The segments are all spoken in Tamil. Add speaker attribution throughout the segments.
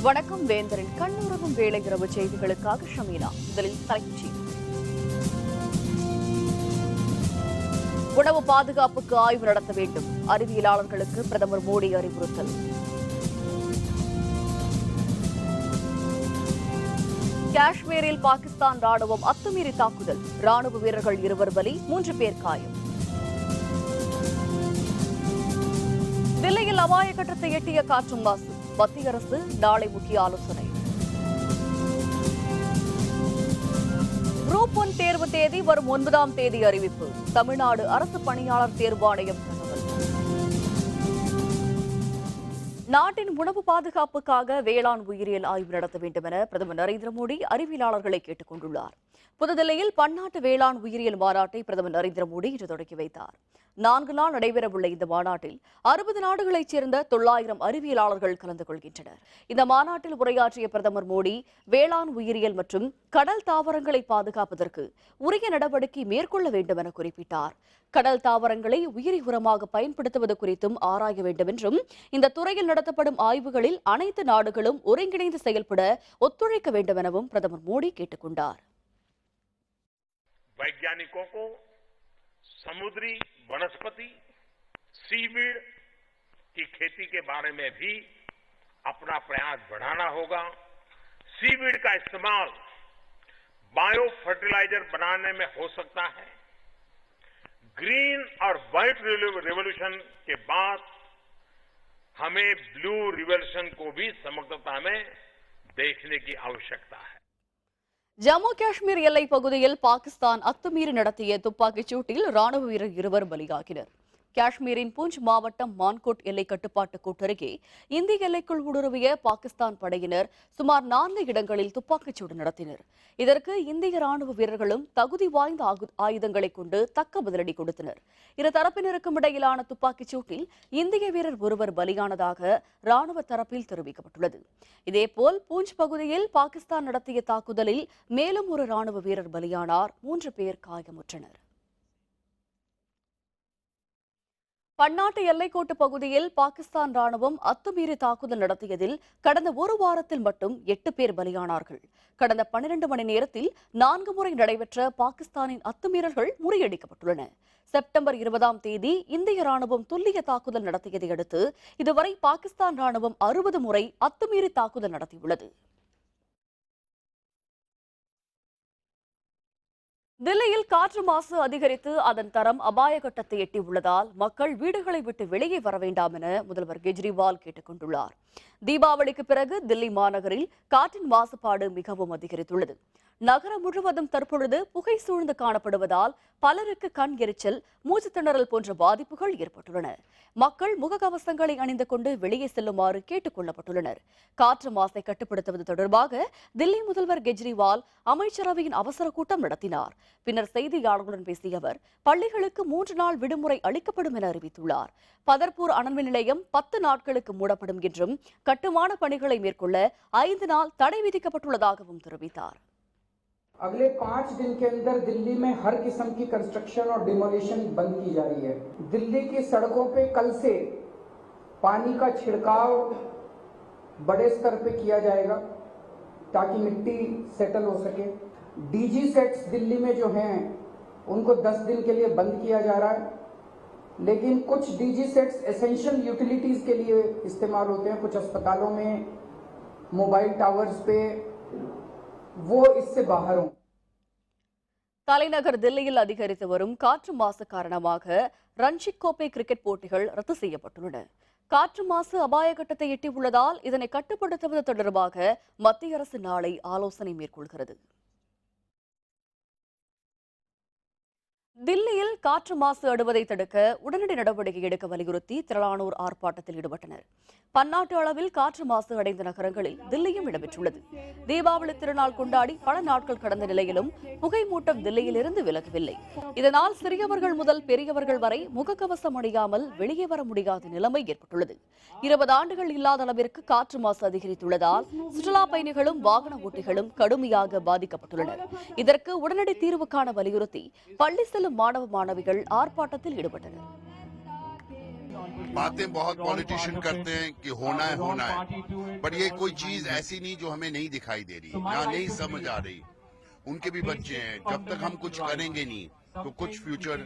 Speaker 1: வணக்கம் வேந்தரின் கண்ணுறவும் வேலை இரவு செய்திகளுக்காக ஷமீனா. முதலில் தலைப்புச் செய்திகள். உணவு பாதுகாப்புக்கு ஆய்வு நடத்த வேண்டும், அறிவியலாளர்களுக்கு பிரதமர் மோடி அறிவுறுத்தல். காஷ்மீரில் பாகிஸ்தான் ராணுவம் அத்துமீறி தாக்குதல், ராணுவ வீரர்கள் 2 பலி, 3 பேர் காயம். தில்லியில் அபாய கட்டத்தை எட்டிய காற்று மாசு, மத்திய அரசு நாளை முக்கிய ஆலோசனை. குரூப் 1 தேர்வு தேதி வரும் 9ஆம் தேதி அறிவிப்பு, தமிழ்நாடு அரசு பணியாளர் தேர்வாணையம் தகவல். நாட்டின் உணவு பாதுகாப்புக்காக வேளாண் உயிரியல் ஆய்வு நடத்த வேண்டும் என பிரதமர் நரேந்திர மோடி அறிவியலாளர்களை கேட்டுக் கொண்டுள்ளார். புதுதில்லியில் பன்னாட்டு வேளாண் உயிரியல் மாநாட்டை பிரதமர் நரேந்திர மோடி இன்று தொடங்கி வைத்தார். 4 நாள் நடைபெறவுள்ள இந்த மாநாட்டில் 60 நாடுகளைச் சேர்ந்த 900 அறிவியலாளர்கள் கலந்து கொள்கின்றனர். இந்த மாநாட்டில் உரையாற்றிய பிரதமர் மோடி வேளாண் உயிரியல் மற்றும் கடல் தாவரங்களை பாதுகாப்பதற்கு உரிய நடவடிக்கை மேற்கொள்ள வேண்டும் என குறிப்பிட்டார். கடல் தாவரங்களை உயிரி உரமாக பயன்படுத்துவது குறித்தும் ஆராய வேண்டும் என்றும், இந்த துறையில் நடத்தப்படும் ஆய்வுகளில் அனைத்து நாடுகளும் ஒருங்கிணைந்து செயல்பட ஒத்துழைக்க வேண்டும் எனவும் பிரதமர் மோடி கேட்டுக் கொண்டார்.
Speaker 2: वैज्ञानिकों को समुद्री वनस्पति सीवीड की खेती के बारे में भी अपना प्रयास बढ़ाना होगा। सीवीड का इस्तेमाल बायो फर्टिलाइजर बनाने में हो सकता है। ग्रीन और व्हाइट रिवॉल्यूशन के बाद हमें ब्लू रिवॉल्यूशन को भी समग्रता में देखने की आवश्यकता है.
Speaker 1: ஜம்மு காஷ்மீர் எல்லைப் பகுதியில் பாகிஸ்தான் அத்துமீறி நடத்திய துப்பாக்கிச் சூட்டில் ராணுவ வீரர் 2 பலியாகினர். காஷ்மீரின் பூஞ்ச் மாவட்டம் மான்கோட் எல்லை கட்டுப்பாட்டு கோட்டருகே இந்திய எல்லைக்குள் ஊடுருவிய பாகிஸ்தான் படையினர் சுமார் 4 இடங்களில் துப்பாக்கிச்சூடு நடத்தினர். இதற்கு இந்திய ராணுவ வீரர்களும் தகுதி வாய்ந்த ஆயுதங்களை கொண்டு தக்க பதிலடி கொடுத்தனர். இரு தரப்பினருக்கும் இடையிலான துப்பாக்கிச் சூட்டில் இந்திய வீரர் 1 பலியானதாக ராணுவ தரப்பில் தெரிவிக்கப்பட்டுள்ளது. இதேபோல் பூஞ்ச் பகுதியில் பாகிஸ்தான் நடத்திய தாக்குதலில் மேலும் ஒரு ராணுவ வீரர் பலியானார். 3 பேர் காயமுற்றனர். பன்னாட்டு எல்லைக்கோட்டு பகுதியில் பாகிஸ்தான் ராணுவம் அத்துமீறி தாக்குதல் நடத்தியதில் கடந்த 1 வாரத்தில் மட்டும் 8 பேர் பலியானார்கள். கடந்த 12 மணி நேரத்தில் 4 முறை நடைபெற்ற பாகிஸ்தானின் அத்துமீறல்கள் முறியடிக்கப்பட்டுள்ளன. செப்டம்பர் 20ஆம் தேதி இந்திய ராணுவம் துல்லிய தாக்குதல் நடத்தியதை அடுத்து இதுவரை பாகிஸ்தான் ராணுவம் 60 முறை அத்துமீறி தாக்குதல் நடத்தியுள்ளது. தில்லியில் காற்று மாசு அதிகரித்து அதன் தரம் அபாய கட்டத்தை எட்டியுள்ளதால் மக்கள் வீடுகளை விட்டு வெளியே வர வேண்டாம் என முதல்வர் கெஜ்ரிவால் கேட்டுக் கொண்டுள்ளார். தீபாவளிக்கு பிறகு தில்லி மாநகரில் காற்றின் மாசுபாடு மிகவும் அதிகரித்துள்ளது. நகரம் முழுவதும் தற்பொழுது புகை சூழ்ந்து காணப்படுவதால் பலருக்கு கண் எரிச்சல், மூச்சு திணறல் போன்ற பாதிப்புகள் ஏற்பட்டுள்ளன. மக்கள் முகக்கவசங்களை அணிந்து கொண்டு வெளியே செல்லுமாறு கேட்டுக் கொள்ளப்பட்டுள்ளனர். காற்று மாசை கட்டுப்படுத்துவது தொடர்பாக தில்லி முதல்வர் கெஜ்ரிவால் அமைச்சரவையின் அவசர கூட்டம் நடத்தினார். பின்னர் செய்தியாளர்களுடன் பேசிய அவர் பள்ளிகளுக்கு 3 நாள் விடுமுறை அளிக்கப்படும் என அறிவித்துள்ளார். பதர்பூர் அனல்மின் நிலையம் 10 நாட்களுக்கு மூடப்படும் என்றும், கட்டுமான பணிகளை மேற்கொள்ள 5 நாள் தடை விதிக்கப்பட்டுள்ளதாகவும் தெரிவித்தார்.
Speaker 3: अगले 5 दिन के अंदर दिल्ली में हर किस्म की कंस्ट्रक्शन और डिमोलिशन बंद की जा रही है. दिल्ली की सड़कों पे कल से पानी का छिड़काव बड़े स्तर पे किया जाएगा ताकि मिट्टी सेटल हो सके. डीजी सेट्स दिल्ली में जो हैं उनको 10 दिन के लिए बंद किया जा रहा है, लेकिन कुछ डीजी सेट्स एसेंशियल यूटिलिटीज के लिए इस्तेमाल होते हैं. कुछ अस्पतालों में, मोबाइल टावर्स पे, वो इससे बाहर हों.
Speaker 1: தலைநகர் தில்லியில் அதிகரித்து வரும் காற்று மாசு காரணமாக ரஞ்சி கோப்பை கிரிக்கெட் போட்டிகள் ரத்து செய்யப்பட்டுள்ளன. காற்று மாசு அபாய கட்டத்தை எட்டியுள்ளதால் இதனை கட்டுப்படுத்துவது தொடர்பாக மத்திய அரசு நாளை ஆலோசனை மேற்கொள்கிறது. தில்லியில் காற்று மாசு அடுவதை தடுக்க உடனடி நடவடிக்கை எடுக்க வலியுறுத்தி திரளானோர் ஆர்ப்பாட்டத்தில் ஈடுபட்டனர். பன்னாட்டு அளவில் காற்று மாசு அடைந்த நகரங்களில் தில்லியும் இடம்பெற்றுள்ளது. தீபாவளி திருநாள் கொண்டாடி பல நாட்கள் கடந்த நிலையிலும் புகை மூட்டம் தில்லியிலிருந்து விலகவில்லை. இதனால் சிறியவர்கள் முதல் பெரியவர்கள் வரை முகக்கவசம் அணியாமல் வெளியே வர முடியாத நிலைமை ஏற்பட்டுள்ளது. 20 ஆண்டுகள் இல்லாத அளவிற்கு காற்று மாசு அதிகரித்துள்ளதால் சுற்றுலா பயணிகளும் வாகன ஓட்டிகளும் கடுமையாக பாதிக்கப்பட்டுள்ளனர். இதற்கு உடனடி தீர்வு காண வலியுறுத்தி பள்ளி செல்லும் மாணவ மாணவிகள் ஆர்ப்பாட்டத்தில் ஈடுபட்டனர்.
Speaker 4: बातें बहुत पॉलिटिशियन करते हैं कि होना है, पर ये कोई चीज ऐसी नहीं जो हमें नहीं दिखाई दे रही या नहीं समझ आ रही। उनके भी बच्चे हैं, जब तक हम कुछ करेंगे नहीं तो कुछ फ्यूचर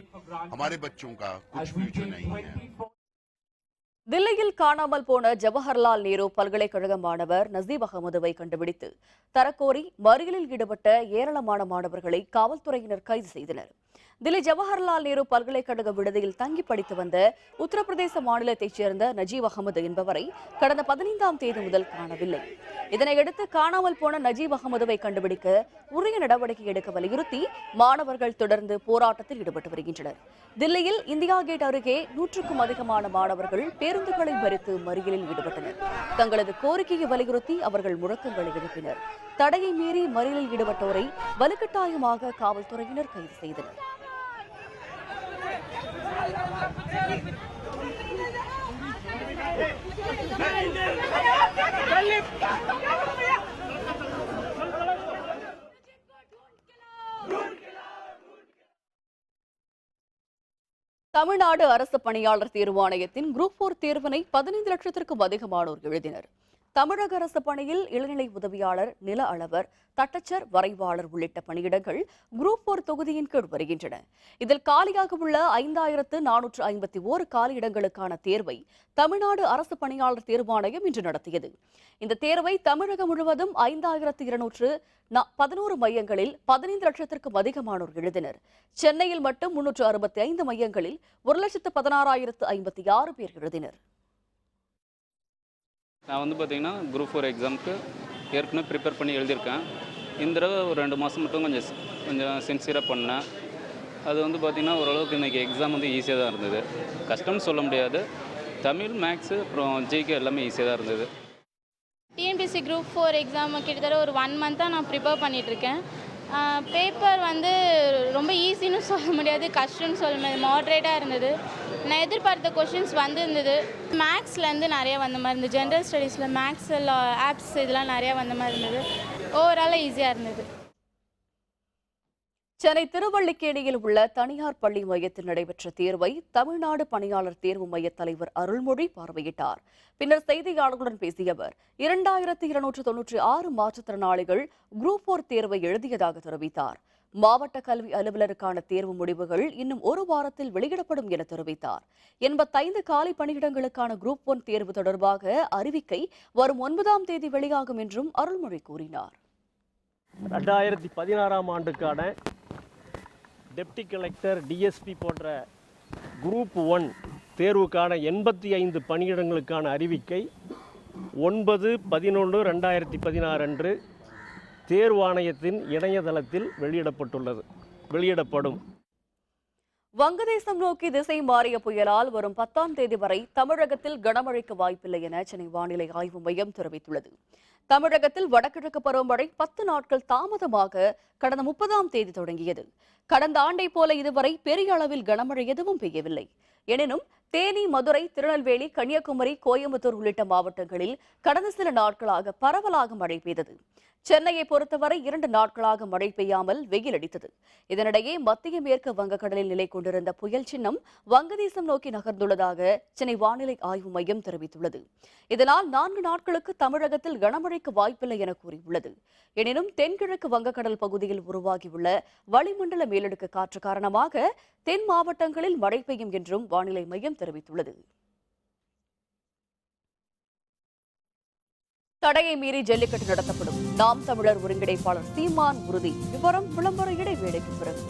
Speaker 4: हमारे बच्चों का कुछ फ्यूचर नहीं है।
Speaker 1: தில்லியில் காணாமல் போன ஜவஹர்லால் நேரு பல்கலைக்கழக மாணவர் நசீப் அகமதுவை கண்டுபிடித்து தரக்கோரி மறியலில் ஈடுபட்ட ஏராளமான மாணவர்களை காவல்துறையினர் கைது செய்தனர். தில்லி ஜவஹர்லால் நேரு பல்கலைக்கழக விடுதியில் தங்கி படித்து வந்த உத்தரப்பிரதேச மாநிலத்தைச் சேர்ந்த நஜீப் அகமது என்பவரை கடந்த 15ஆம் தேதி முதல் காணவில்லை. இதனையடுத்து காணாமல் போன நஜீப் அகமதுவை கண்டுபிடிக்க உரிய நடவடிக்கை எடுக்க வலியுறுத்தி மாணவர்கள் தொடர்ந்து போராட்டத்தில் ஈடுபட்டு வருகின்றனர். தில்லியில் இந்தியா கேட் அருகே 100க்கும் அதிகமான மாணவர்கள் பேருந்துகளை மறித்து மறியலில் ஈடுபட்டனர். தங்களது கோரிக்கையை வலியுறுத்தி அவர்கள் முழக்கங்களை எழுப்பினர். தடையை மீறி மறியலில் ஈடுபட்டோரை வலுக்கட்டாயமாக காவல்துறையினர் கைது செய்தனர். தமிழ்நாடு அரசு பணியாளர் தேர்வாணையத்தின் குரூப் 4 தேர்வினை 15 லட்சத்திற்கும் அதிகமானோர் எழுதினர். தமிழக அரசு பணியில் இளநிலை உதவியாளர், நில அளவர், தட்டச்சர், வரைவாளர் உள்ளிட்ட பணியிடங்கள் குரூப் 4 தொகுதியின் கீழ் வருகின்றன. இதில் காலியாக உள்ள 5451 காலியிடங்களுக்கான தேர்வை தமிழ்நாடு அரசு பணியாளர் தேர்வாணையம் இன்று நடத்தியது. இந்த தேர்வை தமிழகம் முழுவதும் 5211 மையங்களில் 15 லட்சத்திற்கும் அதிகமானோர் எழுதினர். சென்னையில் மட்டும் 365 மையங்களில் 1,16,056 பேர் எழுதினர்.
Speaker 5: நான் பார்த்தீங்கன்னா குரூப் 4 எக்ஸாமுக்கு ஏற்கனவே ப்ரிப்பேர் பண்ணி எழுதியிருக்கேன். இந்த தடவை ஒரு 2 மாதம் மட்டும் கொஞ்சம் சின்சியராக பண்ணேன். அது பார்த்தீங்கன்னா ஓரளவுக்கு இன்றைக்கி எக்ஸாம் ஈஸியாக தான் இருந்தது. கஷ்டம்னு சொல்ல முடியாது. தமிழ், மேக்ஸு, அப்புறம் ஜிகே எல்லாமே ஈஸியாக தான் இருந்தது.
Speaker 6: டிஎன்பிஎஸ்சி குரூப் 4 எக்ஸாம் கிட்டத்தட்ட ஒரு 1 மந்த்தாக நான் ப்ரிப்பேர் பண்ணிகிட்ருக்கேன். பேப்பர் ரொம்ப ஈஸின்னு சொல்ல முடியாது, கஷ்டம்னு சொல்ல முடியாது, மாட்ரேட்டாக இருந்தது. நான் எதிர்பார்த்த கொஷின்ஸ் இருந்தது. மேக்ஸ்லேருந்து நிறையா வந்த மாதிரி இருந்தது. ஜென்ரல் ஸ்டடீஸில் மேக்ஸில் ஆப்ஸ் இதெல்லாம் நிறையா வந்த மாதிரி இருந்தது. ஓவராலாக ஈஸியாக இருந்தது.
Speaker 1: சென்னை திருவல்லிக்கேணியில் உள்ள தனியார் பள்ளி மையத்தில் நடைபெற்ற தேர்வை தமிழ்நாடு பணியாளர் தேர்வு மைய தலைவர் அருள்மொழி பார்வையிட்டார். பின்னர் செய்தியாளர்களுடன் பேசிய அவர் 2296 மாற்றுத்திறனாளிகள் குரூப் 4 தேர்வை எழுதியதாக தெரிவித்தார். மாவட்ட கல்வி அலுவலருக்கான தேர்வு முடிவுகள் இன்னும் ஒரு வாரத்தில் வெளியிடப்படும் என தெரிவித்தார். 85 காலி பணியிடங்களுக்கான குரூப் 1 தேர்வு தொடர்பாக அறிவிக்கை வரும் 9ஆம் தேதி வெளியாகும் என்றும் அருள்மொழி கூறினார்.
Speaker 7: 2016ஆம் ஆண்டுக்கான டெப்டி கலெக்டர், டிஎஸ்பி போன்ற குரூப் 1 தேர்வுக்கான 85 பணியிடங்களுக்கான அறிவிக்கை 9/11/2016 அன்று தேர்வாணையத்தின் இணையதளத்தில் வெளியிடப்படும்.
Speaker 1: வங்கதேசம் நோக்கி திசை மாறிய புயலால் வரும் 10ஆம் தேதி வரை தமிழகத்தில் கனமழைக்கு வாய்ப்பில்லை என சென்னை வானிலை ஆய்வு மையம் தெரிவித்துள்ளது. தமிழகத்தில் வடகிழக்கு பருவமழை 10 நாட்கள் தாமதமாக கடந்த 30ஆம் தேதி தொடங்கியது. கடந்த ஆண்டை போல இதுவரை பெரிய அளவில் கனமழை எதுவும் பெய்யவில்லை. எனினும் தேனி, மதுரை, திருநெல்வேலி, கன்னியாகுமரி, கோயம்புத்தூர் உள்ளிட்ட மாவட்டங்களில் கடந்த சில நாட்களாக பரவலாக மழை பெய்தது. சென்னையை பொறுத்தவரை 2 நாட்களாக மழை பெய்யாமல் வெயில் அடித்தது. இதனிடையே மத்திய மேற்கு வங்கக்கடலில் நிலை கொண்டிருந்த புயல் சின்னம் வங்கதேசம் நோக்கி நகர்ந்துள்ளதாக சென்னை வானிலை ஆய்வு மையம் தெரிவித்துள்ளது. இதனால் 4 நாட்களுக்கு தமிழகத்தில் கனமழைக்கு வாய்ப்பில்லை என கூறியுள்ளது. எனினும் தென்கிழக்கு வங்கக்கடல் பகுதியில் உருவாகியுள்ள வளிமண்டல மேலடுக்கு காற்று காரணமாக தென் மாவட்டங்களில் மழை பெய்யும் என்றும் வானிலை மையம் தெரிவித்துள்ளது. தடையை மீறி ஜல்லிக்கட்டு நடத்தப்படும். நாம் தமிழர் ஒருங்கிணைப்பாளர் சீமான் உறுதி. விவரம் விளம்பர இடைவேளைக்கு பிறகு.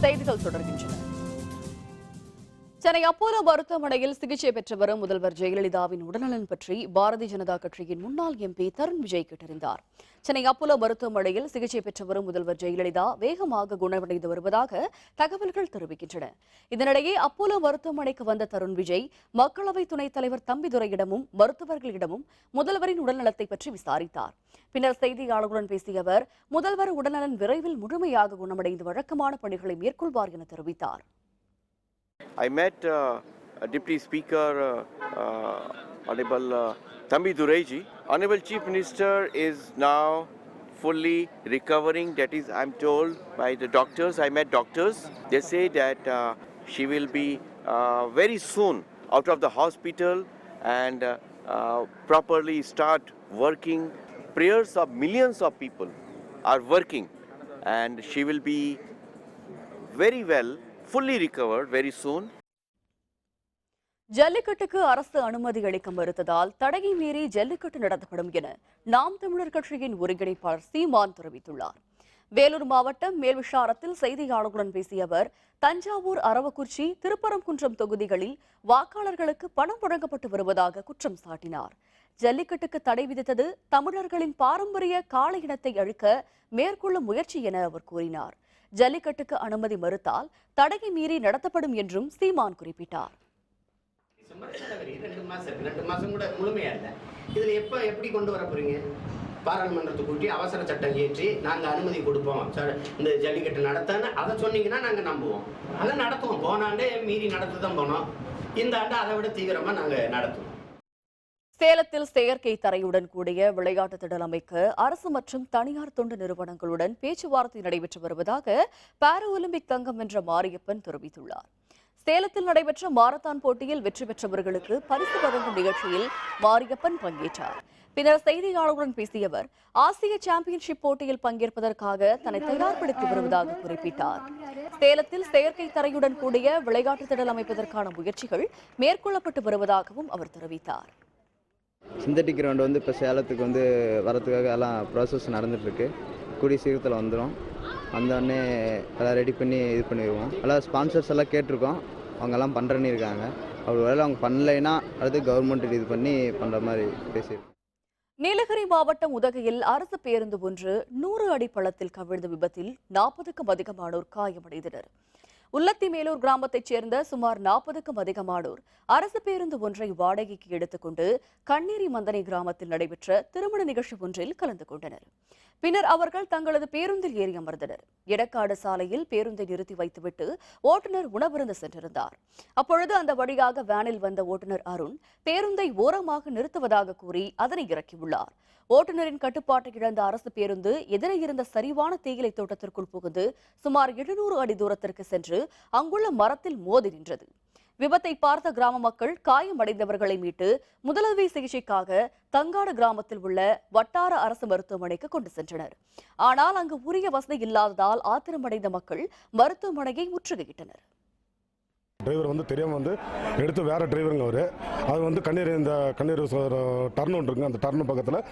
Speaker 1: செய்திகள் தொடர்கின்றன. சென்னை அப்போலோ மருத்துவமனையில் சிகிச்சை பெற்று வரும் முதல்வர் ஜெயலலிதாவின் உடல்நலன் பற்றி பாரதிய ஜனதா கட்சியின் முன்னாள் எம்பி தருண் விஜய் கேட்டறிந்தார். சென்னை அப்போலோ மருத்துவமனையில் சிகிச்சை பெற்று வரும் முதல்வர் ஜெயலலிதா வேகமாக குணமடைந்து வருவதாக தகவல்கள் தெரிவிக்கின்றன. இதனிடையே அப்போலோ மருத்துவமனைக்கு வந்த தருண் விஜய் மக்களவை துணைத் தலைவர் தம்பிதுரையிடமும் மருத்துவர்களிடமும் முதல்வரின் உடல்நலத்தை பற்றி விசாரித்தார். பின்னர் செய்தியாளர்களுடன் பேசிய அவர் முதல்வர் உடல்நலன் விரைவில் முழுமையாக குணமடைந்து வழக்கமான பணிகளை மேற்கொள்வார் என தெரிவித்தார்.
Speaker 8: I met Deputy Speaker Honorable Thambi Dureji. Honorable Chief Minister is now fully recovering. That is, I'm told by the doctors. I met doctors. They say that she will be very soon out of the hospital and properly start working. Prayers of millions of people are working, and she will be very well. Fully recovered very soon.
Speaker 1: ஜல்லிக்கட்டுக்கு அரசு அனுமதி அளிக்க மறுத்ததால் தடையை மீறி ஜல்லிக்கட்டு நடத்தப்படும் என நாம் தமிழர் கட்சியின் ஒருங்கிணைப்பாளர் சீமான் தெரிவித்துள்ளார். வேலூர் மாவட்டம் மேல்விஷாரத்தில் செய்தியாளர்களுடன் பேசிய அவர் தஞ்சாவூர், அரவக்குறிச்சி, திருப்பரங்குன்றம் தொகுதிகளில் வாக்காளர்களுக்கு பணம் வழங்கப்பட்டு வருவதாக குற்றம் சாட்டினார். ஜல்லிக்கட்டுக்கு தடை விதித்தது தமிழர்களின் பாரம்பரிய காளை இனத்தை அழிக்க மேற்கொள்ளும் முயற்சி என அவர் கூறினார். ஜல்லிக்கட்டுக்கு அனுமதி மறுத்தால் தடையை மீறி நடத்தப்படும் என்றும் சீமான் குறிப்பிட்டார்.
Speaker 9: 2 மாசம் கூட முழுமையா இல்ல. இதுல எப்படி கொண்டு வர போறீங்க? பாராளுமன்றத்தை கூட்டி அவசர சட்டம் இயற்றி நாங்க அனுமதி கொடுப்போம் இந்த ஜல்லிக்கட்டு நடத்தான்னு அதை சொன்னீங்கன்னா நாங்க நம்புவோம். அதை நடத்துவோம். போன ஆண்டே மீறி நடத்ததான் போனோம். இந்த ஆண்டு அதை விட தீவிரமா நாங்க நடத்துவோம்.
Speaker 1: சேலத்தில் செயற்கை தரையுடன் கூடிய விளையாட்டு திடல் அமைக்க அரசு மற்றும் தனியார் தொண்டு நிறுவனங்களுடன் பேச்சுவார்த்தை நடைபெற்று வருவதாக பாரா ஒலிம்பிக் தங்கம் வென்ற மாரியப்பன் தெரிவித்துள்ளார். சேலத்தில் நடைபெற்ற மாரத்தான் போட்டியில் வெற்றி பெற்றவர்களுக்கு பரிசு வழங்கும் நிகழ்ச்சியில் மாரியப்பன் பங்கேற்றார். பின்னர் செய்தியாளர்களுடன் பேசிய அவர் ஆசிய சாம்பியன்ஷிப் போட்டியில் பங்கேற்பதற்காக தன்னை தயார்படுத்தி வருவதாக குறிப்பிட்டார். சேலத்தில் செயற்கை தரையுடன் கூடிய விளையாட்டு திடல் அமைப்பதற்கான முயற்சிகள் மேற்கொள்ளப்பட்டு வருவதாகவும் அவர் தெரிவித்தார்.
Speaker 10: சிந்தட்டிக் கிரவுண்ட் வந்து இப்போ சேலத்துக்கு வந்து வரதுக்காக எல்லாம் ப்ராசஸ் நடந்துகிட்ருக்கு. கூடிய சீக்கிரத்தில் வந்துடும். வந்தோடனே எல்லாம் ரெடி பண்ணி இது பண்ணிடுவோம். எல்லாம் ஸ்பான்சர்ஸ் எல்லாம் கேட்டிருக்கோம். அவங்கெல்லாம் பண்ணுறேன்னு இருக்காங்க. அப்படி வேலை அவங்க பண்ணலைன்னா அடுத்து கவர்மெண்ட் இது பண்ணி பண்ணுற மாதிரி பேசியிருக்கோம்.
Speaker 1: நீலகிரி மாவட்டம் உதகையில் அரசு பேருந்து ஒன்று 100 அடி பள்ளத்தில் கவிழ்ந்த விபத்தில் 40க்கும் அதிகமானோர் காயமடைந்தனர். உள்ளத்தி மேலூர் கிராமத்தைச் சேர்ந்த சுமார் 40க்கும் அதிகமானோர் அரசு பேருந்து ஒன்றை வாடகைக்கு எடுத்துக்கொண்டு கண்ணேரி மந்தனை கிராமத்தில் நடைபெற்ற திருமண நிகழ்ச்சி ஒன்றில் கலந்து கொண்டனர். பின்னர் அவர்கள் தங்களது பேருந்தில் ஏறி அமர்ந்தனர். எடக்காடு சாலையில் பேருந்தை நிறுத்தி வைத்துவிட்டு ஓட்டுநர் உணவருந்த சென்றிருந்தார். அப்பொழுது அந்த வழியாக வேனில் வந்த ஓட்டுநர் அருண் பேருந்தை ஓரமாக நிறுத்துவதாக கூறி அதனை இறக்கியுள்ளார். ஓட்டுநரின் கட்டுப்பாட்டை இழந்த அரசு பேருந்து எதிரே இருந்த சரிவான தேயிலை தோட்டத்திற்குள் புகுந்து சுமார் 700 அடி தூரத்திற்கு சென்று அங்குள்ள மரத்தில் மோதி நின்றது. விபத்தை பார்த்த கிராம மக்கள் காயமடைந்தவர்களை மீட்டு முதலுதவி சிகிச்சைக்காக தங்காடு கிராமத்தில் உள்ள வட்டார அரசு மருத்துவமனைக்கு கொண்டு சென்றனர். ஆனால் அங்கு உரிய வசதி இல்லாததால் ஆத்திரமடைந்த மக்கள் மருத்துவமனையை முற்றுகையிட்டனர்.
Speaker 11: டிரைவர் வந்து தெரியாமல் வந்து எடுத்து வேறு டிரைவருங்க அவர். அது வந்து கண்ணீர் டர்ன் ஒன்று இருக்குங்க. அந்த டர்னு பக்கத்தில்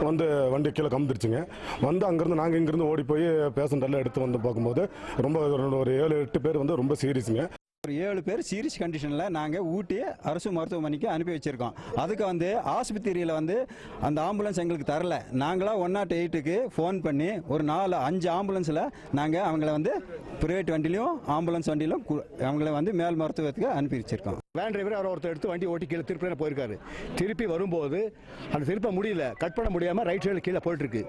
Speaker 11: வந்து வண்டி கீழே கமுந்துருச்சுங்க. வந்து அங்கேருந்து நாங்கள் இங்கேருந்து ஓடி போய் பேஷண்ட் எல்லாம் எடுத்து வந்து பார்க்கும்போது ரொம்ப ஒரு 7-8 பேர் வந்து ரொம்ப சீரியஸுங்க.
Speaker 12: ஒரு 7 பேர் சீரியஸ் கண்டிஷனில் நாங்கள் ஊட்டி அரசு மருத்துவமனைக்கு அனுப்பி வச்சுருக்கோம். அதுக்கு வந்து ஆஸ்பத்திரியில் வந்து அந்த ஆம்புலன்ஸ் எங்களுக்கு தரல. நாங்களாம் 108க்கு ஃபோன் பண்ணி ஒரு 4-5 ஆம்புலன்ஸில் நாங்கள் அவங்கள வந்து ப்ரைவேட் வண்டியிலையும் ஆம்புலன்ஸ் வண்டியிலும் அவங்கள வந்து மேல் மருத்துவத்துக்கு அனுப்பி வச்சுருக்கோம்.
Speaker 11: வேன் டிரைவர் அவர் ஒருத்தர் எடுத்து வண்டி ஓட்டி கீழே திருப்பி போயிருக்காரு. திருப்பி வரும்போது அந்த திருப்ப முடியல, கட் பண்ண முடியாமல் ரைட் சைடில் கீழே போயிட்டுருக்கு.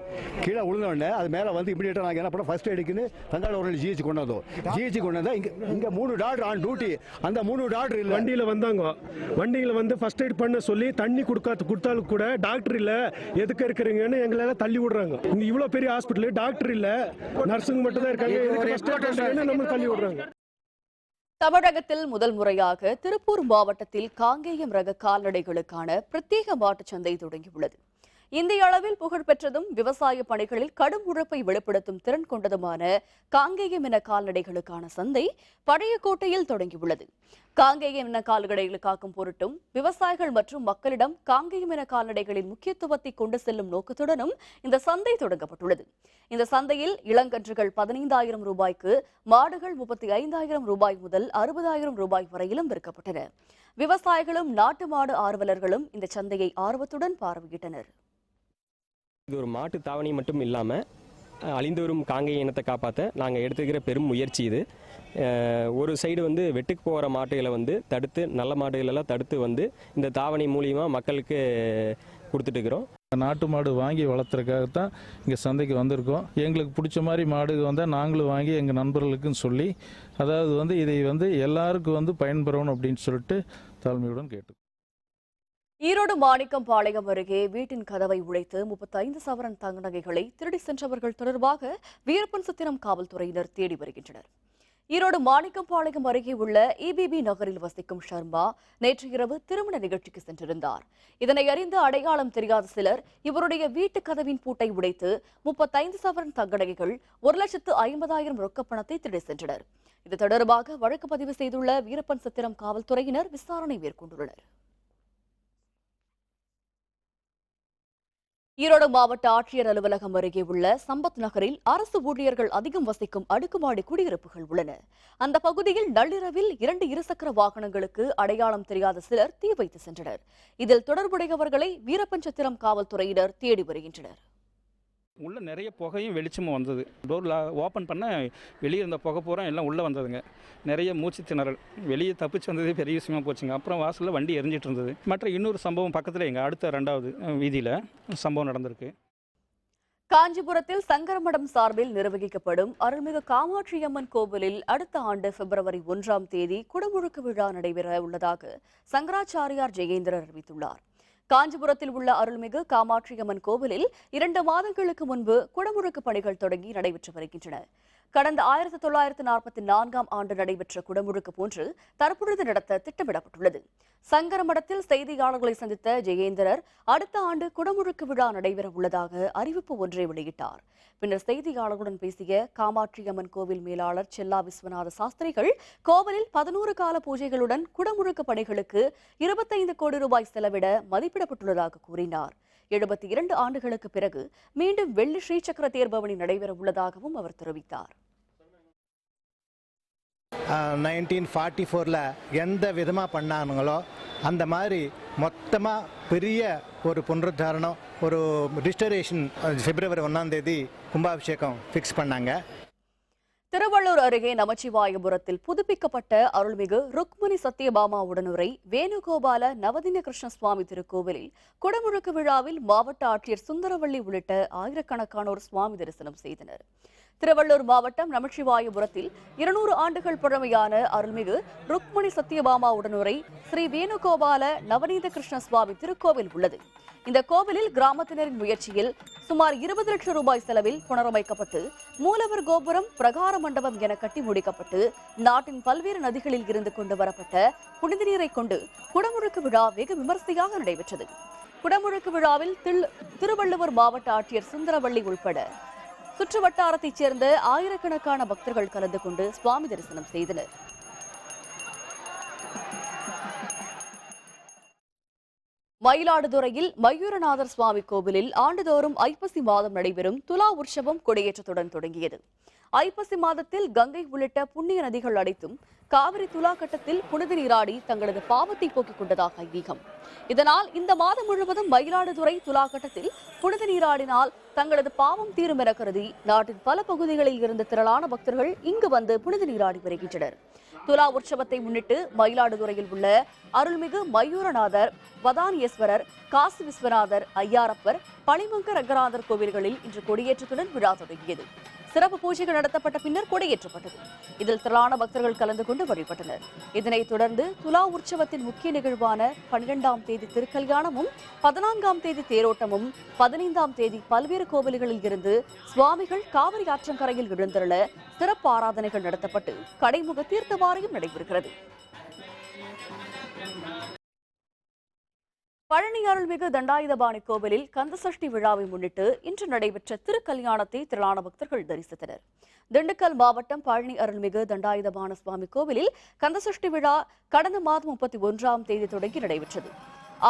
Speaker 11: கீழே விழுந்தோடனே அது மேலே வந்து இமீடியட்டாக நாங்கள் என்ன பண்ணோம், ஃபர்ஸ்ட் எய்டுக்குன்னு தங்காடு ஒரு ஜிஹெச் கொண்டு வந்தோம். ஜிஹெச் கொண்டு வந்தால் இங்கே 3 டாக்டர் ஆன் டியூட்டி. அந்த 3 டாக்டர் இல்லை வண்டியில் வந்தாங்க. வண்டியில் வந்து ஃபர்ஸ்ட் எய்ட் பண்ண சொல்லி தண்ணி கொடுத்தாலும் கூட டாக்டர் இல்லை, எதுக்கு இருக்கிறீங்கன்னு எங்களெல்லாம் தள்ளி விடுறாங்க. இங்கே இவ்வளோ பெரிய ஹாஸ்பிட்டல் டாக்டர் இல்லை, நர்ஸுங்க மட்டும் தான் இருக்காங்க, நம்ம தள்ளி விடுறாங்க.
Speaker 1: தமிழகத்தில் முதல் முறையாக திருப்பூர் மாவட்டத்தில் காங்கேயம் ரக கால்நடைகளுக்கான பிரத்யேக மாட்டுச் சந்தை தொடங்கியுள்ளது. இந்திய அளவில் புகழ்பெற்றதும் விவசாய பணிகளில் கடும் உழைப்பை வெளிப்படுத்தும் திறன் கொண்டதுமான காங்கேயம் இன கால்நடைகளுக்கான சந்தை பழைய கோட்டையில் தொடங்கியுள்ளது. காங்கேயம் இன கால்நடைகளை காக்கும் பொருட்டும் விவசாயிகள் மற்றும் மக்களிடம் காங்கேயம் இன கால்நடைகளின் முக்கியத்துவத்தை கொண்டு செல்லும் நோக்கத்துடனும் இந்த சந்தை தொடங்கப்பட்டுள்ளது. இந்த சந்தையில் இளங்கன்றுகள் 15,000 ரூபாய்க்கு, மாடுகள் 35,000 ரூபாய் முதல் 60,000 ரூபாய் வரையிலும் விற்கப்பட்டன. விவசாயிகளும் நாட்டு மாடு ஆர்வலர்களும் இந்த சந்தையை ஆர்வத்துடன் பார்வையிட்டனர்.
Speaker 13: இது ஒரு மாட்டு தாவணி மட்டும் இல்லாமல் அழிந்து வரும் காங்கேய இனத்தை காப்பாற்ற நாங்கள் எடுத்துக்கிற பெரும் முயற்சி இது. ஒரு சைடு வந்து வெட்டுக்கு போகிற மாட்டுகளை வந்து தடுத்து, நல்ல மாடுகளெல்லாம் தடுத்து வந்து இந்த தாவணி மூலியமாக மக்களுக்கு கொடுத்துட்டு இருக்கிறோம்.
Speaker 14: நாட்டு மாடு வாங்கி வளர்த்துறதுக்காகத்தான் இங்கே சந்தைக்கு வந்திருக்கோம். எங்களுக்கு பிடிச்ச மாதிரி மாடு வந்தால் நாங்களும் வாங்கி எங்கள் நண்பர்களுக்குன்னு சொல்லி, அதாவது வந்து இதை வந்து எல்லாருக்கும் வந்து பயன்பெறணும் அப்படின்னு சொல்லிட்டு தாழ்மையுடன் கேட்டு.
Speaker 1: ஈரோடு மாணிக்கம்பாளையம் அருகே வீட்டின் கதவை உடைத்து 35 சவரன் தங்க நகைகளை திருடி சென்றவர்கள் தொடர்பாக வீரப்பன்சத்திரம் காவல்துறையினர் தேடி வருகின்றனர். ஈரோடு மாணிக்கம்பாளையம் அருகே உள்ள EBB நகரில் வசிக்கும் ஷர்மா நேற்று இரவு திருமண நிகழ்ச்சிக்கு சென்றிருந்தார். இதனை அறிந்து அடையாளம் தெரியாத சிலர் இவருடைய வீட்டு கதவின் பூட்டை உடைத்து 35 சவரன் தங்க நகைகள் 1,50,000 ரொக்க பணத்தை திருடி சென்றனர். இது தொடர்பாக வழக்கு பதிவு செய்துள்ள வீரப்பன்சத்திரம் காவல்துறையினர் விசாரணை மேற்கொண்டுள்ளனர். ஈரோடு மாவட்ட ஆட்சியர் அலுவலகம் அருகே உள்ள சம்பத் நகரில் அரசு ஊழியர்கள் அதிகம் வசிக்கும் அடுக்குமாடி குடியிருப்புகள் உள்ளன. அந்த பகுதியில் நள்ளிரவில் 2 இருசக்கர வாகனங்களுக்கு அடையாளம் தெரியாத சிலர் தீ வைத்து சென்றனர். இதில் தொடர்புடையவர்களை வீரப்பன்சத்திரம் காவல்துறையினர் தேடி வருகின்றனர்.
Speaker 15: உள்ள நிறைய புகையும் வெளிச்சமும் வந்தது. டோரில் ஓப்பன் பண்ண வெளியே இருந்த புகை பூரா எல்லாம் உள்ளே வந்ததுங்க. நிறைய மூச்சு திணறல், வெளியே தப்பிச்சு வந்ததே பெரிய விஷயமா போச்சுங்க. அப்புறம் வாசலில் வண்டி எரிஞ்சிட்டு இருந்தது. மற்ற இன்னொரு சம்பவம் பக்கத்தில் எங்கள் அடுத்த 2வது வீதியில் சம்பவம் நடந்திருக்கு.
Speaker 1: காஞ்சிபுரத்தில் சங்கரமடம் சார்பில் நிர்வகிக்கப்படும் அருள்மிகு காமாட்சியம்மன் கோவிலில் அடுத்த ஆண்டு பிப்ரவரி 1ஆம் தேதி குடமுழுக்கு விழா நடைபெற உள்ளதாக சங்கராச்சாரியார் ஜெயேந்திரர் அறிவித்துள்ளார். காஞ்சிபுரத்தில் உள்ள அருள்மிகு காமாட்சியம்மன் கோவிலில் 2 மாதங்களுக்கு முன்பு குடமுழுக்கு பணிகள் தொடங்கி நடைபெற்று வருகின்றன. கடந்த 1944ஆம் ஆண்டு நடைபெற்ற குடமுழுக்கு போன்று தற்பொழுது நடத்த திட்டமிடப்பட்டுள்ளது. சங்கரமடத்தில் செய்தியாளர்களை சந்தித்த ஜெயேந்திரர் அடுத்த ஆண்டு குடமுழுக்கு விழா நடைபெற உள்ளதாக அறிவிப்பு ஒன்றை வெளியிட்டார். பின்னர் செய்தியாளர்களுடன் பேசிய காமாட்சியம்மன் கோவில் மேலாளர் செல்லா விஸ்வநாத சாஸ்திரிகள் கோவிலில் 11 கால பூஜைகளுடன் குடமுழுக்கு பணிகளுக்கு 25 கோடி ரூபாய் செலவிட மதிப்பிடப்பட்டுள்ளதாக கூறினார். 72 ஆண்டுகளுக்கு பிறகு மீண்டும் வெள்ளி ஸ்ரீசக்கர தேர்பவனி நடைபெற உள்ளதாகவும் அவர் தெரிவித்தார்.
Speaker 16: 1944 எந்த விதமாக பண்ணானுங்களோ அந்த மாதிரி மொத்தமாக பெரிய ஒரு புனருத்தாரணம், ஒரு ரிஸ்டரேஷன் பிப்ரவரி 1ஆம் தேதி கும்பாபிஷேகம் ஃபிக்ஸ் பண்ணாங்க.
Speaker 1: திருவள்ளூர் அருகே நமச்சிவாயபுரத்தில் புதுப்பிக்கப்பட்ட அருள்மிகு ருக்மணி சத்யபாமா உடனுரை வேணுகோபால நவதின கிருஷ்ண சுவாமி திருக்கோவிலில் குடமுழுக்கு விழாவில் மாவட்ட ஆட்சியர் சுந்தரவள்ளி உள்ளிட்ட ஆயிரக்கணக்கானோர் சுவாமி தரிசனம் செய்தனர். திருவள்ளூர் மாவட்டம் நமச்சிவாயபுரத்தில் 200 ஆண்டுகள் பழமையான அருள்மிகு ருக்மணி சத்யபாமா உடனுரை ஸ்ரீ வேணுகோபால நவநீத கிருஷ்ண சுவாமி திருக்கோவில் உள்ளது. இந்த கோவிலில் கிராமத்தினரின் முயற்சியில் சுமார் 20 லட்சம் ரூபாய் செலவில் புனரமைக்கப்பட்டு மூலவர் கோபுரம், பிரகார மண்டபம் என கட்டி முடிக்கப்பட்டு நாட்டின் பல்வேறு நதிகளில் இருந்து கொண்டு வரப்பட்ட புனித நீரை கொண்டு குடமுழுக்கு விழா வெகு விமரிசையாக நடைபெற்றது. குடமுழுக்கு விழாவில் திருவள்ளுவர் மாவட்ட ஆட்சியர் சுந்தரவள்ளி உள்பட சுற்று வட்டாரத்தைச் சேர்ந்த ஆயிரக்கணக்கான பக்தர்கள் கலந்து கொண்டு சுவாமி தரிசனம் செய்தனர். மயிலாடுதுறையில் மயூரநாதர் சுவாமி கோவிலில் ஆண்டுதோறும் ஐப்பசி மாதம் நடைபெறும் துலா உற்சவம் கொடியேற்றத்துடன் தொடங்கியது. ஐப்பசி மாதத்தில் கங்கை உள்ளிட்ட புண்ணிய நதிகள் அனைத்தும் காவிரி துலா கட்டத்தில் புனித நீராடி தங்களது பாவத்தை போக்கிக் கொண்டதாக ஐதீகம். இதனால் இந்த மாதம் முழுவதும் மயிலாடுதுறை துலா கட்டத்தில் புனித நீராடினால் தங்களது பாவம் தீரும் என கருதி நாட்டின் பல பகுதிகளில் இருந்து திரளான பக்தர்கள் இங்கு வந்து புனித நீராடி வருகின்றனர். துலா உற்சவத்தை முன்னிட்டு மயிலாடுதுறையில் உள்ள அருள்மிகு மயூரநாதர், வதானியேஸ்வரர், காசி விஸ்வநாதர், ஐயாரப்பர், பளிமங்க ரங்கநாதர் கோவில்களில் இன்று கொடியேற்றத்துடன் விழா தொடங்கியது. சிறப்பு பூஜைகள் நடத்தப்பட்ட பின்னர் கொடியேற்றப்பட்டது. இதில் திரளான பக்தர்கள் கலந்து கொண்டு வழிபட்டனர். இதனைத் தொடர்ந்து துலா உற்சவத்தின் முக்கிய நிகழ்வான 12ஆம் தேதி திருக்கல்யாணமும், 14ஆம் தேதி தேரோட்டமும், 15ஆம் தேதி பல்வேறு கோவில்களில் இருந்து சுவாமிகள் காவிரி ஆற்றங்கரையில் எழுந்தருள சிறப்பு ஆராதனைகள் நடத்தப்பட்டு கடைமுக தீர்த்தவாரியம் நடைபெறுகிறது. பழனி அருள்மிகு தண்டாயுதபாணி கோவிலில் கந்தசஷ்டி விழாவை முன்னிட்டு இன்று நடைபெற்ற திருக்கல்யாணத்தை திரளான பக்தர்கள் தரிசித்தனர். திண்டுக்கல் மாவட்டம் பழனி அருள்மிகு தண்டாயுதபாண சுவாமி கோவிலில் கந்தசஷ்டி விழா கடந்த மாதம் 31ஆம் தேதி தொடங்கி நடைபெற்றது.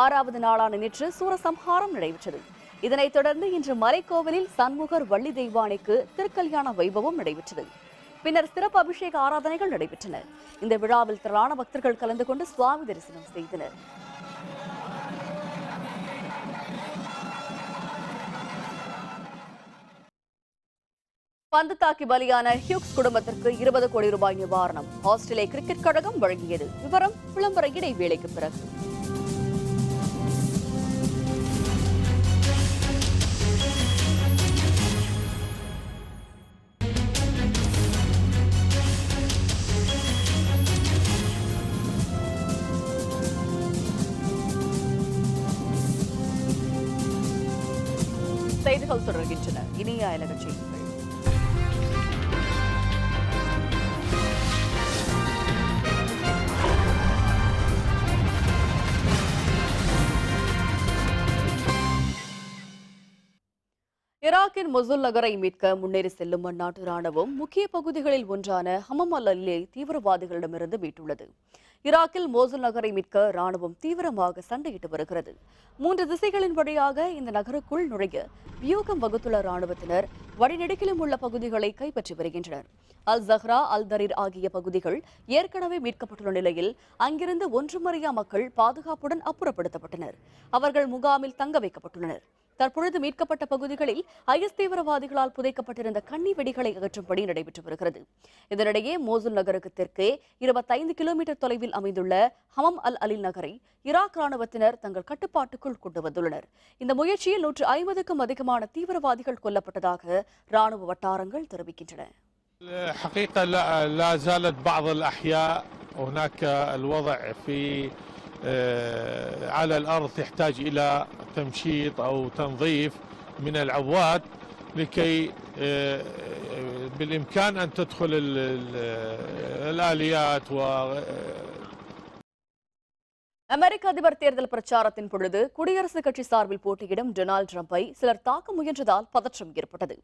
Speaker 1: 6வது நாளான நேற்று சூரசம்ஹாரம் நடைபெற்றது. இதனைத் தொடர்ந்து இன்று மலைக்கோவிலில் சண்முகர் வள்ளி தெய்வானைக்கு திருக்கல்யாண வைபவம் நடைபெற்றது. பின்னர் சிறப்பு அபிஷேக ஆராதனைகள் நடைபெற்றன. இந்த விழாவில் திரளான பக்தர்கள் கலந்து கொண்டு சுவாமி தரிசனம் செய்தனர். பந்து தாக்கி பலியான ஹியூக்ஸ் குடும்பத்திற்கு 20 கோடி ரூபாய் நிவாரணம் ஆஸ்திரேலிய கிரிக்கெட் கழகம் வழங்கியது. விவரம் விளம்பர இடைவேளைக்கு பிறகு. செய்திகள் தொடர்கின்றன. இனிய அயலக செய்திகள். ஈராக்கின் மொசுல் நகரை மீட்க முன்னேறி செல்லும் அந்நாட்டு ராணுவம் முக்கிய பகுதிகளில் ஒன்றான ஹமம் அல்-அலியை தீவிரவாதிகளிடமிருந்து மீட்டுள்ளது. ஈராக்கில் மோசுல் நகரை மீட்க ராணுவம் தீவிரமாக சண்டையிட்டு வருகிறது. 3 திசைகளின் வழியாக இந்த நகருக்குள் நுழைய வியூகம் வகுத்துள்ள ராணுவத்தினர் வழிநெடுக்கிலும் உள்ள பகுதிகளை கைப்பற்றி வருகின்றனர். அல் ஜஹ்ரா, அல் தரீர் ஆகிய பகுதிகள் ஏற்கனவே மீட்கப்பட்டுள்ள நிலையில் அங்கிருந்து ஒன்றுமறியா மக்கள் பாதுகாப்புடன் அப்புறப்படுத்தப்பட்டனர். அவர்கள் முகாமில் தங்க வைக்கப்பட்டுள்ளனர். தற்பொழுது மீட்கப்பட்ட பகுதிகளில் ஐஎஸ் தீவிரவாதிகளால் புதைக்கப்பட்டிருந்த கண்ணி வெடிகளை அகற்றும் பணி நடைபெற்று வருகிறது. இதனிடையே மோசுல் நகருக்கு தெற்கே 25 கிலோமீட்டர் தொலைவில் அமைந்துள்ள ஹமம் அல்-அலி நகரை ஈராக் ராணுவத்தினர் தங்கள் கட்டுப்பாட்டுக்குள் கொண்டு வந்துள்ளனர். இந்த முயற்சியில் 150க்கும் அதிகமான தீவிரவாதிகள் கொல்லப்பட்டதாக ராணுவ வட்டாரங்கள் தெரிவிக்கின்றன.
Speaker 17: حقيقة لا زالت بعض الأحياء هناك الوضع في على الأرض يحتاج إلى تمشيط أو تنظيف من العواد لكي بالإمكان أن تدخل الآليات
Speaker 1: அமெரிக்க அதிபர் தேர்தல் பிரச்சாரத்தின் பொழுது குடியரசுக் கட்சி சார்பில் போட்டியிடும் டொனால்டு டிரம்பை சிலர் தாக்க முயன்றதால் பதற்றம் ஏற்பட்டது.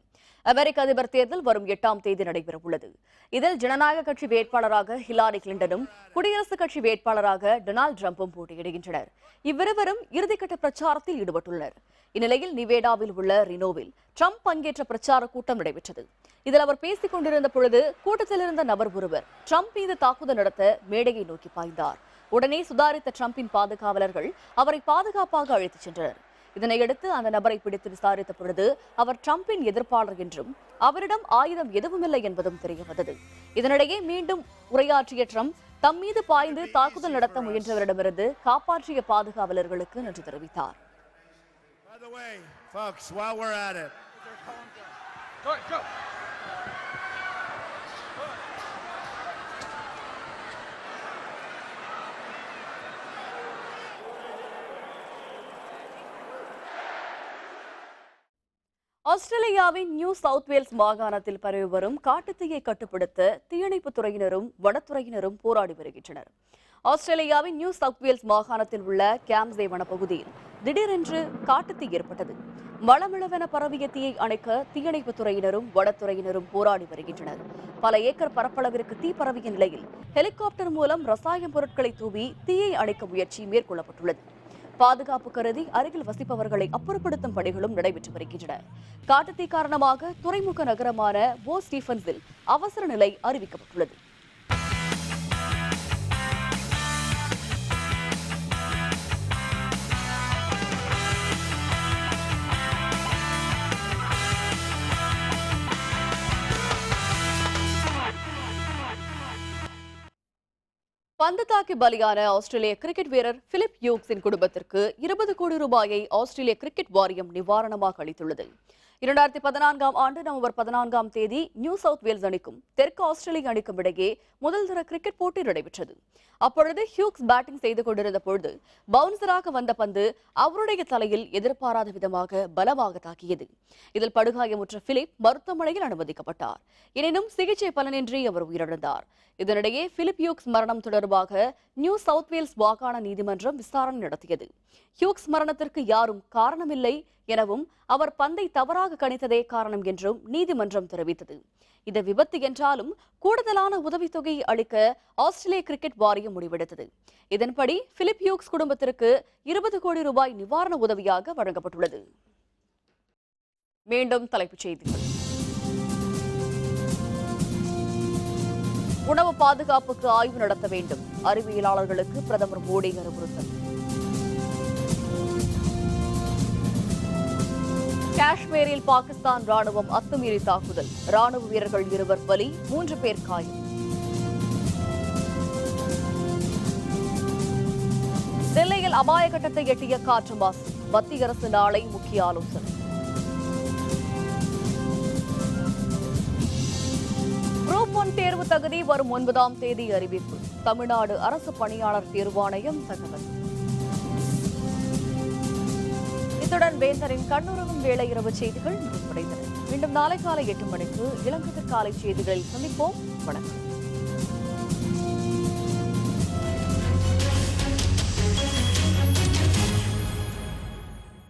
Speaker 1: அமெரிக்க அதிபர் தேர்தல் வரும் 8ஆம் தேதி நடைபெறவுள்ளது. இதில் ஜனநாயக கட்சி வேட்பாளராக ஹிலாரி கிளின்டனும் குடியரசுக் கட்சி வேட்பாளராக டொனால்டு டிரம்பும் போட்டியிடுகின்றனர். இவ்விருவரும் இறுதிக்கட்ட பிரச்சாரத்தில் ஈடுபட்டுள்ளனர். இந்நிலையில் நிவேடாவில் உள்ள ரினோவில் டிரம்ப் பங்கேற்ற பிரச்சார கூட்டம் நடைபெற்றது. இதில் அவர் பேசிக் கொண்டிருந்த பொழுது கூட்டத்தில் இருந்த நபர் ஒருவர் டிரம்ப் மீது தாக்குதல் நடத்த மேடையை நோக்கி பாய்ந்தார். உடனே சுதாரித்த டிரம்பின் பாதுகாவலர்கள் அவரை பாதுகாப்பாக அழைத்துச் சென்றனர். இதனையடுத்து அந்த நபரை பிடித்து விசாரித்த பொழுது அவர் டிரம்பின் எதிர்ப்பாளர் என்றும் அவரிடம் ஆயுதம் எதுவுமில்லை என்பதும் தெரியவந்தது. இதனிடையே மீண்டும் உரையாற்றிய டிரம்ப் தம் மீது பாய்ந்து தாக்குதல் நடத்த முயன்றவரிடமிருந்து காப்பாற்றிய பாதுகாவலர்களுக்கு நன்றி தெரிவித்தார். ஆஸ்திரேலியாவின் நியூ சவுத் வேல்ஸ் மாகாணத்தில் பரவி வரும் காட்டுத்தீயை கட்டுப்படுத்த தீயணைப்புத் துறையினரும் வனத்துறையினரும் போராடி வருகின்றனர். ஆஸ்திரேலியாவின் நியூ சவுத் வேல்ஸ் மாகாணத்தில் உள்ள கேம்ஸே வனப்பகுதியில் திடீரென்று காட்டுத்தீ ஏற்பட்டது. மளமளவென பரவிய தீயை அணைக்க தீயணைப்புத் துறையினரும் வனத்துறையினரும் போராடி வருகின்றனர். பல ஏக்கர் பரப்பளவிற்கு தீ பரவிய நிலையில் ஹெலிகாப்டர் மூலம் ரசாயன பொருட்களை தூவி தீயை அணைக்க முயற்சி மேற்கொள்ளப்பட்டுள்ளது. பாதுகாப்பு கருதி அருகில் வசிப்பவர்களை அப்புறப்படுத்தும் பணிகளும் நடைபெற்று வருகின்றன. காட்டுத்தீ காரணமாக துறைமுக நகரமான போ ஸ்டீஃபன்ஸில் அவசர நிலை அறிவிக்கப்பட்டுள்ளது. பந்து தாக்கி பலியான ஆஸ்திரேலிய கிரிக்கெட் வீரர் பிலிப் ஹியூக்ஸின் குடும்பத்திற்கு 20 கோடி ரூபாயை ஆஸ்திரேலிய கிரிக்கெட் வாரியம் நிவாரணமாக அளித்துள்ளது. 2014ஆம் ஆண்டு நவம்பர் 14ஆம் தேதி நியூ சவுத் வேல்ஸ் அணிக்கும் தெற்கு ஆஸ்திரேலிய அணிக்கும் இடையே முதல் தர கிரிக்கெட் போட்டி நடைபெற்றது. அப்பொழுது ஹியூக்ஸ் பேட்டிங் செய்து கொண்டிருந்த பொழுது பவுன்சராக வந்த பந்து அவருடைய தலையில் எதிர்பாராத விதமாக பலமாக தாக்கியது. இதில் படுகாயமுற்ற பிலிப் மருத்துவமனையில் அனுமதிக்கப்பட்டார். எனினும் சிகிச்சை பலனின்றி அவர் உயிரிழந்தார். இதனிடையே பிலிப் ஹியூக்ஸ் மரணம் தொடர்பாக நியூ சவுத் வேல்ஸ் மாகாண நீதிமன்றம் விசாரணை நடத்தியது. ஹியூக்ஸ் மரணத்திற்கு யாரும் காரணமில்லை எனவும் அவர் பந்தை தவறாக கணித்ததே காரணம் என்றும் நீதிமன்றம் தெரிவித்தது. இது விபத்து என்றாலும் கூடுதலான உதவித்தொகையை அளிக்க ஆஸ்திரேலிய கிரிக்கெட் வாரியம் முடிவெடுத்தது. இதன்படி பிலிப் ஹியூக்ஸ் குடும்பத்திற்கு 20 கோடி ரூபாய் நிவாரண உதவியாக வழங்கப்பட்டுள்ளது. மீண்டும் தலைப்புச் செய்திகள். உணவு பாதுகாப்புக்கு ஆய்வு நடத்த வேண்டும், அறிவியலாளர்களுக்கு பிரதமர் மோடி அறிவுறுத்தல். காஷ்மீரில் பாகிஸ்தான் ராணுவம் அத்துமீறி தாக்குதல், ராணுவ வீரர்கள் 2 பலி, 3 பேர் காயம். டெல்லியில் அபாய கட்டத்தை எட்டிய காற்று மாசு, மத்திய அரசு நாளை முக்கிய ஆலோசனை. குரூப் 1 தேர்வு தகுதி வரும் 9ஆம் தேதி அறிவிப்பு, தமிழ்நாடு அரசு பணியாளர் தேர்வாணையம் தகவல். இத்துடன் வேந்தரின் கண்ணுறங்கும் வேளை இரவு செய்திகள் முடிவடைந்தன. மீண்டும் நாளை காலை 8 மணிக்கு இளங்கதிர் காலை செய்திகளில் சந்திப்போம். வணக்கம்.